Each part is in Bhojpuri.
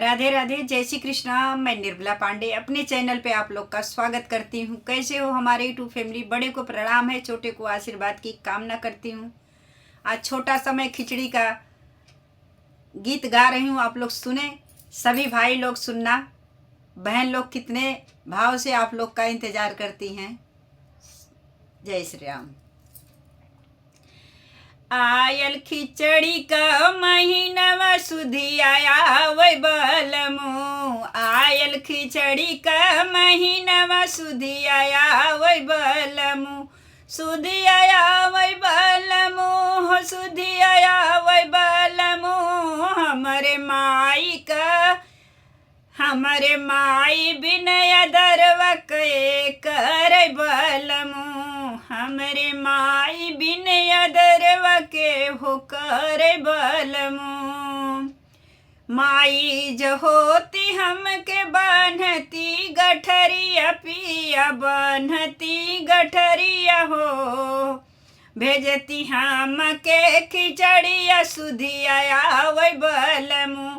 राधे राधे, जय श्री कृष्णा। मैं निर्मला पांडे अपने चैनल पे आप लोग का स्वागत करती हूँ। कैसे हो हमारे यूट्यूब फैमिली? बड़े को प्रणाम है, छोटे को आशीर्वाद की कामना करती हूँ। आज छोटा सा मैं खिचड़ी का गीत गा रही हूँ, आप लोग सुने। सभी भाई लोग सुनना, बहन लोग कितने भाव से आप लोग का इंतजार करती हैं। जय श्री राम। आयल खिचड़ी का महीनवा सुधी आया वै बलमु। आयल खिचड़ी का महीनवा सुधी आया वै बलमु। सुधी आया वै बलमु, हो सुधी आया वै बलमु। हमरे माई बिनय दरवा के कर बलमु। हमरे माई बिनय दरवा के हो कर बलमु। माई जो होती हमके बान्हती गठरिया पिया, बान्हती गठरिया हो। भेजती हम के खिचड़िया सुधी आया वै बलमु।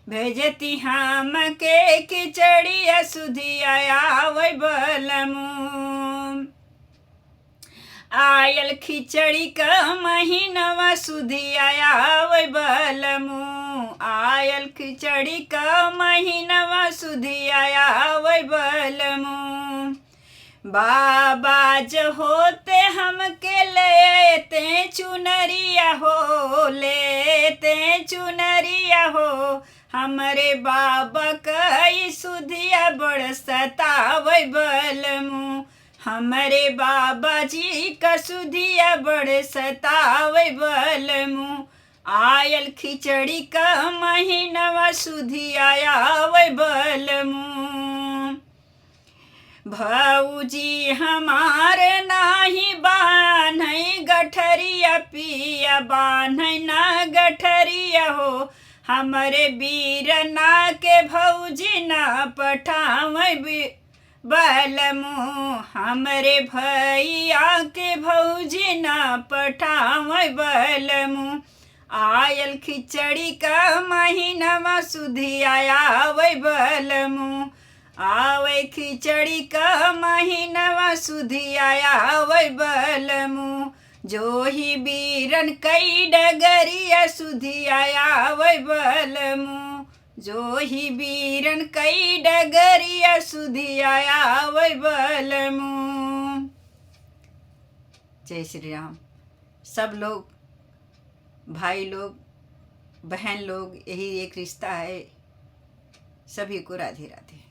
भेजती हम के खिचड़िया सुधी आया वै बलमु। आयल खिचड़ी का महीनवा सुधी आया वै बलमु। आयल खिचड़ी का महीनवा सुधी आया वै बलमु। बाबा जो होते हमके लेते चुनरिया हो, लेते चुनरिया हो। हमरे बाबा कई सुधिया बड़ सतावै बलमु। हमरे बाबा जी का सुधिया बड़ सतावै बलमु। आयल खिचड़ी का महीनवा सुधी आया वै बलमु। भौजी हमारे नाही बान्है गठरिया पिया, बान्है ना गठरिया हो। हमरे बीरना के भौजी ना पठावै बलमु। हमरे भैया के भौजी ना पठावै बलमु। आयल खिचड़ी का महीनवा सुधी आया वै बलमु। आवे खिचड़ी का महीनवा सुधी आया वै बलमु। जो ही बीरन कई डगरिया सुधी आया वै बलमु। जो ही बीरन कई डगरिया सुधी आया वै बलमु। जय श्री राम। सब लोग, भाई लोग, बहन लोग, यही एक रिश्ता है। सभी को राधे राधे।